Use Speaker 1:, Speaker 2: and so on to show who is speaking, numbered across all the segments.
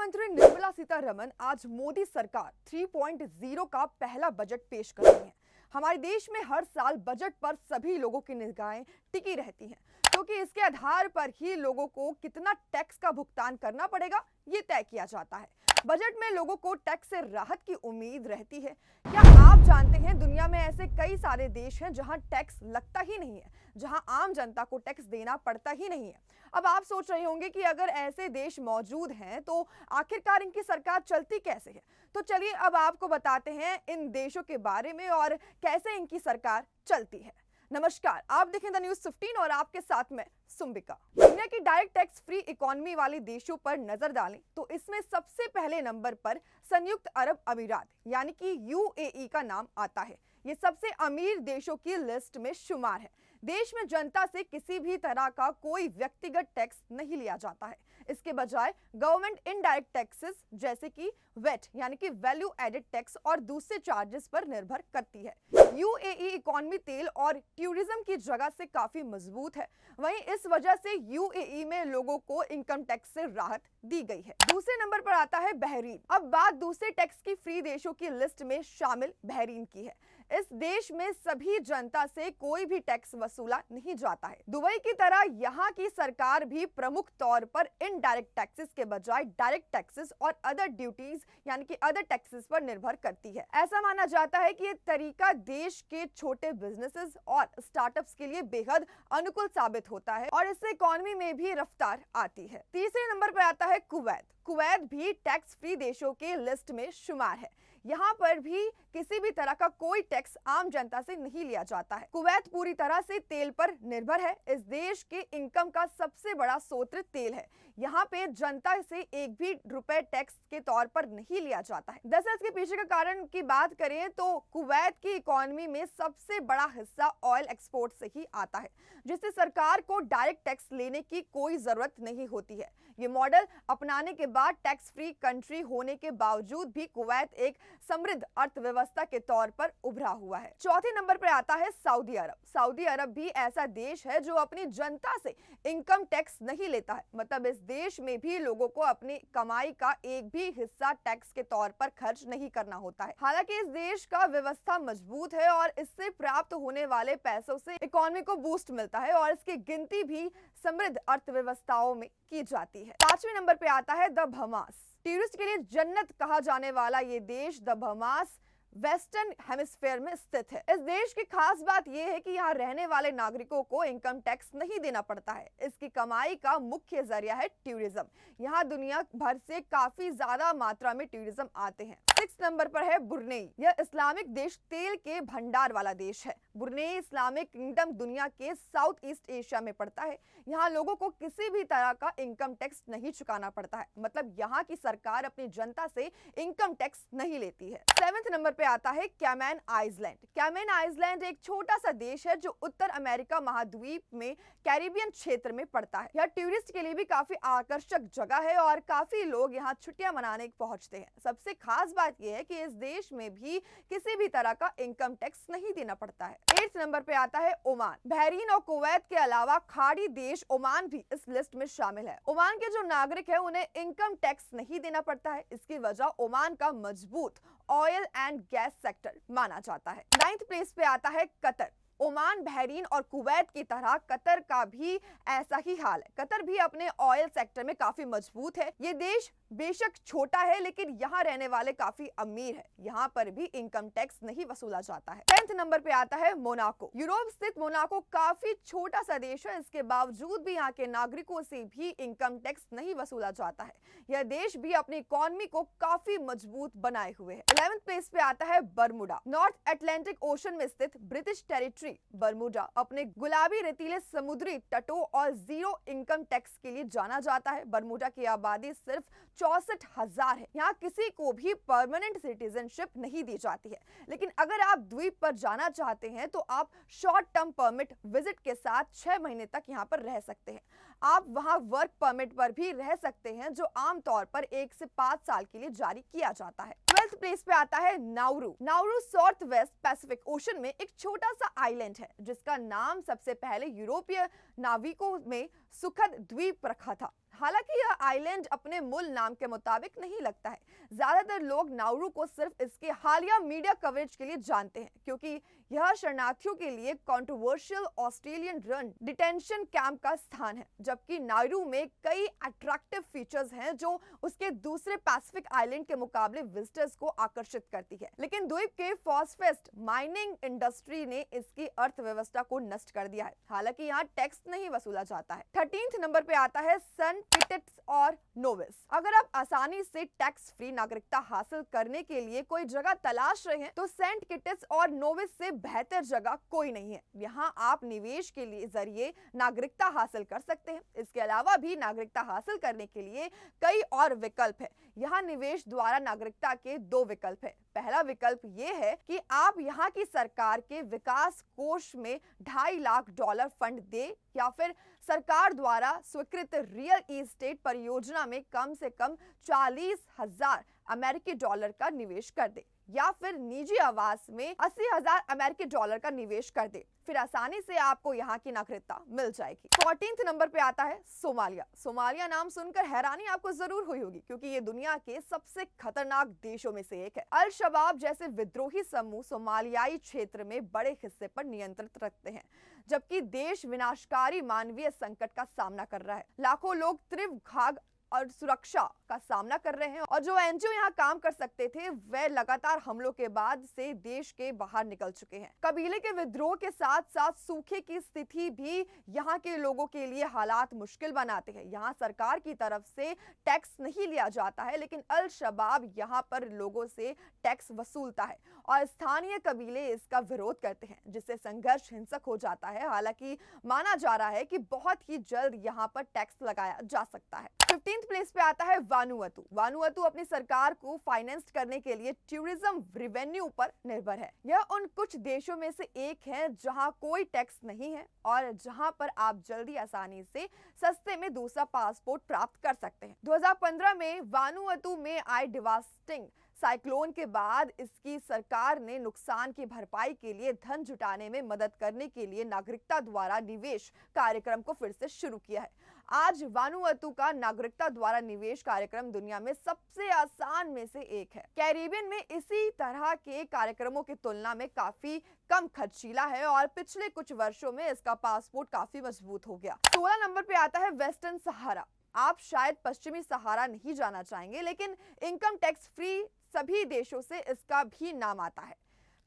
Speaker 1: मंत्री निर्मला सीतारमण आज मोदी सरकार 3.0 का पहला बजट पेश कर रही हैं। हमारे देश में हर साल बजट पर सभी लोगों की निगाहें टिकी रहती हैं, क्योंकि इसके आधार पर ही लोगों को कितना टैक्स का भुगतान करना पड़ेगा ये तय किया जाता है। बजट में लोगों को टैक्स से राहत की उम्मीद रहती है। क्या आप जानते हैं दुनिया में ऐसे कई सारे देश हैं जहां टैक्स लगता ही नहीं है, जहां आम जनता को टैक्स देना पड़ता ही नहीं है। अब आप सोच रहे होंगे कि अगर ऐसे देश मौजूद हैं तो आखिरकार इनकी सरकार चलती कैसे है। तो चलिए अब आपको बताते हैं इन देशों के बारे में और कैसे इनकी सरकार चलती है। नमस्कार, आप देखें द न्यूज़ 15 और आपके साथ में सुम्बिका। दुनिया की डायरेक्ट टैक्स फ्री इकोनॉमी वाले देशों पर नजर डालें तो इसमें सबसे पहले नंबर पर संयुक्त अरब अमीरात यानी कि यूएई का नाम आता है। ये सबसे अमीर देशों की लिस्ट में शुमार है। देश में जनता से किसी भी तरह का कोई व्यक्तिगत टैक्स नहीं लिया जाता है। इसके बजाय गवर्नमेंट इनडायरेक्ट टैक्सेस जैसे कि वेट यानी कि वैल्यू एडेड टैक्स और दूसरे चार्जेस पर निर्भर करती है। यूएई इकोनॉमी तेल और टूरिज्म की जगह से काफी मजबूत है। वहीं इस वजह से यूएई में लोगों को इनकम टैक्स से राहत दी गई है। दूसरे नंबर पर आता है बहरीन। अब बात दूसरे टैक्स की फ्री देशों की लिस्ट में शामिल बहरीन की है। इस देश में सभी जनता से कोई भी टैक्स वसूला नहीं जाता है। दुबई की तरह यहाँ की सरकार भी प्रमुख तौर पर इनडायरेक्ट टैक्सेस के बजाय डायरेक्ट टैक्सेस और अदर ड्यूटीज यानी कि अदर टैक्सेस पर निर्भर करती है। ऐसा माना जाता है कि ये तरीका देश के छोटे बिजनेसेस और स्टार्टअप्स के लिए बेहद अनुकूल साबित होता है और इससे इकोनॉमी में भी रफ्तार आती है। तीसरे नंबर पर आता है कुवैत। कुवैत भी टैक्स फ्री देशों के लिस्ट में शुमार है। यहाँ पर भी किसी भी तरह का कोई टैक्स आम जनता से नहीं लिया जाता है। कुवैत पूरी तरह से तेल पर निर्भर है। इस देश के इनकम का सबसे बड़ा स्रोत तेल है। यहाँ पे जनता से एक भी रुपए टैक्स के तौर पर नहीं लिया जाता है। दरअसल इसके पीछे का कारण की बात करें तो कुवैत की इकोनॉमी में सबसे बड़ा हिस्सा ऑयल एक्सपोर्ट से ही आता है, जिससे सरकार को डायरेक्ट टैक्स लेने की कोई जरूरत नहीं होती है। ये मॉडल अपनाने के बाद टैक्स फ्री कंट्री होने के बावजूद भी कुवैत एक समृद्ध अर्थव्यवस्था के तौर पर उभरा हुआ है। चौथे नंबर पर आता है सऊदी अरब। सऊदी अरब भी ऐसा देश है जो अपनी जनता से इनकम टैक्स नहीं लेता है। मतलब इस देश में भी लोगों को अपनी कमाई का एक भी हिस्सा टैक्स के तौर पर खर्च नहीं करना होता है। हालांकि इस देश का व्यवस्था मजबूत है और इससे प्राप्त होने वाले पैसों से इकोनॉमी को बूस्ट मिलता है और इसकी गिनती भी समृद्ध अर्थव्यवस्थाओं में की जाती है। पांचवें नंबर पे आता है द बहामास। टूरिस्ट के लिए जन्नत कहा जाने वाला ये देश द बहामास वेस्टर्न हेमिस्फीयर में स्थित है। इस देश की खास बात यह है कि यहाँ रहने वाले नागरिकों को इनकम टैक्स नहीं देना पड़ता है। इसकी कमाई का मुख्य जरिया है टूरिज्म। यहाँ दुनिया भर से काफी ज्यादा मात्रा में टूरिज्म आते हैं। 6 नंबर पर है ब्रुनेई। यह इस्लामिक देश तेल के भंडार वाला देश है। ब्रुनेई इस्लामिक किंगडम दुनिया के साउथ ईस्ट एशिया में पड़ता है। यहाँ लोगों को किसी भी तरह का इनकम टैक्स नहीं चुकाना पड़ता है। मतलब यहाँ की सरकार अपनी जनता से इनकम टैक्स नहीं लेती है। 7वें नंबर पे आता है कैमैन आइलैंड। कैमैन आइलैंड एक छोटा सा देश है जो उत्तर अमेरिका महाद्वीप में कैरिबियन क्षेत्र में पड़ता है। यह टूरिस्ट के लिए भी काफी आकर्षक जगह है और काफी लोग यहाँ छुट्टियां मनाने पहुंचते हैं। सबसे खास बात यह है कि इस देश में भी किसी भी तरह का इनकम टैक्स नहीं देना पड़ता है। 8 नंबर पे आता है ओमान। बहरीन और कुवैत के अलावा खाड़ी देश ओमान भी इस लिस्ट में शामिल है। ओमान के जो नागरिक है उन्हें इनकम टैक्स नहीं देना पड़ता है। इसकी वजह ओमान का मजबूत ऑयल एंड गैस सेक्टर माना जाता है। 9th प्लेस पे आता है कतर। ओमान, बहरीन और कुवैत की तरह कतर का भी ऐसा ही हाल है। कतर भी अपने ऑयल सेक्टर में काफी मजबूत है। ये देश बेशक छोटा है लेकिन यहाँ रहने वाले काफी अमीर है। यहाँ पर भी इनकम टैक्स नहीं वसूला जाता है। 10th नंबर पे आता है मोनाको। यूरोप स्थित मोनाको काफी छोटा सा देश है। इसके बावजूद भी यहाँ के नागरिकों से भी इनकम टैक्स नहीं वसूला जाता है। यह देश भी अपनी इकोनॉमी को काफी मजबूत बनाए हुए है। 11th प्लेस पे आता है बरमूडा। नॉर्थ अटलांटिक ओशन में स्थित ब्रिटिश टेरिटरी बरमूडा अपने गुलाबी रेतीले समुद्री तटों और जीरो इनकम टैक्स के लिए जाना जाता है। बरमूडा की आबादी सिर्फ 64,000 है। यहाँ किसी को भी परमानेंट सिटीजनशिप नहीं दी जाती है। लेकिन अगर आप द्वीप पर जाना चाहते हैं तो आप शॉर्ट टर्म परमिट विजिट के साथ 6 महीने तक यहाँ पर रह सकते हैं। आप वहाँ वर्क परमिट पर भी रह सकते हैं जो आमतौर पर 1 से 5 साल के लिए जारी किया जाता है। 12th प्लेस पे आता है Nauru. Nauru south west Pacific ocean में एक छोटा सा आइलैंड है जिसका नाम सबसे पहले यूरोपीय नाविकों में सुखद द्वीप रखा था। हालांकि यह आइलैंड अपने मूल नाम के मुताबिक नहीं लगता है। ज्यादातर लोग नाउरू को सिर्फ इसके हालिया मीडिया कवरेज के लिए जानते हैं, क्योंकि यह शरणार्थियों के लिए controversial Australian run detention camp का स्थान है, जबकि नाउरू में कई अट्रैक्टिव फीचर्स हैं जो उसके दूसरे पैसिफिक आइलैंड के मुकाबले विजिटर्स को आकर्षित करती है। लेकिन द्वीप के फॉस्फेस्ट माइनिंग इंडस्ट्री ने इसकी अर्थव्यवस्था को नष्ट कर दिया है। हालांकि यहाँ टैक्स नहीं वसूला जाता है। 13th नंबर पे आता है सेंट किटिट्स और नोविस। अगर आप आसानी से टैक्स फ्री नागरिकता हासिल करने के लिए कोई जगह तलाश रहे हैं तो सेंट किटिट्स और नोविस से बेहतर जगह कोई नहीं है। यहाँ आप निवेश के लिए जरिए नागरिकता हासिल कर सकते हैं। इसके अलावा भी नागरिकता हासिल करने के लिए कई और विकल्प है। यहाँ निवेश द्वारा नागरिकता के 2 विकल्प है। पहला विकल्प ये है कि आप यहाँ की सरकार के विकास कोष में $2.5 लाख फंड दे या फिर सरकार द्वारा स्वीकृत रियल एस्टेट परियोजना में कम से कम $40,000 का निवेश कर दे, या फिर निजी आवास में $80,000 का निवेश कर दे। फिर आसानी से आपको यहाँ की नागरिकता मिल जाएगी। 14th नंबर पे आता है सोमालिया। सोमालिया नाम सुनकर हैरानी आपको जरूर हुई होगी, क्योंकि ये दुनिया के सबसे खतरनाक देशों में से एक है। अल शबाब जैसे विद्रोही समूह सोमालियाई क्षेत्र में बड़े हिस्से पर नियंत्रण रखते हैं, जबकि देश विनाशकारी मानवीय संकट का सामना कर रहा है। लाखों लोग तीव्र खाद्य और सुरक्षा का सामना कर रहे हैं, और जो एनजीओ यहाँ काम कर सकते थे वे लगातार हमलों के बाद से देश के बाहर निकल चुके हैं। कबीले के विद्रोह के साथ साथ सूखे की स्थिति भी यहाँ के लोगों के लिए हालात मुश्किल बनाते हैं। यहाँ सरकार की तरफ से टैक्स नहीं लिया जाता है, लेकिन अल शबाब यहाँ पर लोगों से टैक्स वसूलता है और स्थानीय कबीले इसका विरोध करते हैं, जिससे संघर्ष हिंसक हो जाता है। हालांकि माना जा रहा है कि बहुत ही जल्द यहाँ पर टैक्स लगाया जा सकता है। 15th प्लेस पे आता है वानुअतु। वानुअतु अपनी सरकार को फाइनेंस करने के लिए टूरिज्म रेवेन्यू पर निर्भर है। यह उन कुछ देशों में से एक है जहां कोई टैक्स नहीं है और जहां पर आप जल्दी आसानी से सस्ते में दूसरा पासपोर्ट प्राप्त कर सकते हैं। 2015 में वानुअतु में आए डिवास्टिंग साइक्लोन के बाद इसकी सरकार ने नुकसान की भरपाई के लिए धन जुटाने में मदद करने के लिए नागरिकता द्वारा निवेश कार्यक्रम को फिर से शुरू किया है। आज वानुअतु का नागरिकता द्वारा निवेश कार्यक्रम दुनिया में सबसे आसान में से एक है। कैरिबियन में इसी तरह के कार्यक्रमों की तुलना में काफी कम खर्चीला है और पिछले कुछ वर्षों में इसका पासपोर्ट काफी मजबूत हो गया। 16 नंबर पे आता है वेस्टर्न सहारा। आप शायद पश्चिमी सहारा नहीं जाना चाहेंगे, लेकिन इनकम टैक्स फ्री सभी देशों से इसका भी नाम आता है।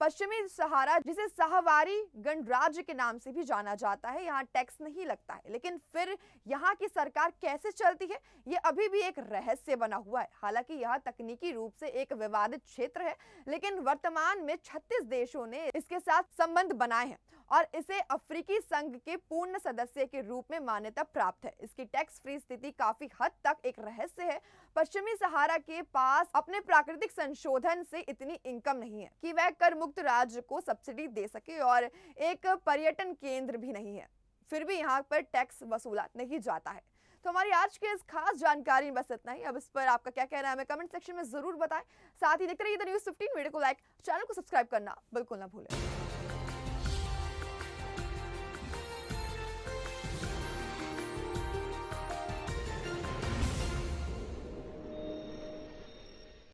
Speaker 1: पश्चिमी सहारा, जिसे साहवारी गणराज्य के नाम से भी जाना जाता है, यहाँ टैक्स नहीं लगता है। लेकिन फिर यहाँ की सरकार कैसे चलती है, ये अभी भी एक रहस्य बना हुआ है। हालांकि यह तकनीकी रूप से एक विवादित क्षेत्र है, लेकिन वर्तमान में 36 देशों ने इसके साथ संबंध बनाए हैं और इसे अफ्रीकी संघ के पूर्ण सदस्य के रूप में मान्यता प्राप्त है। इसकी टैक्स फ्री स्थिति काफी हद तक एक रहस्य है। पश्चिमी सहारा के पास अपने प्राकृतिक संशोधन से इतनी इनकम नहीं है कि वह कर मुक्त राज्य को सब्सिडी दे सके और एक पर्यटन केंद्र भी नहीं है। फिर भी यहाँ पर टैक्स वसूला नहीं जाता है। तो हमारी आज की इस खास जानकारी में बस इतना ही। अब इस पर आपका क्या कहना है हमें कमेंट सेक्शन में जरूर बताएं। साथ ही देखते रहिए द न्यूज़ 15 वीडियो को लाइक, चैनल को सब्सक्राइब करना बिल्कुल ना भूलें।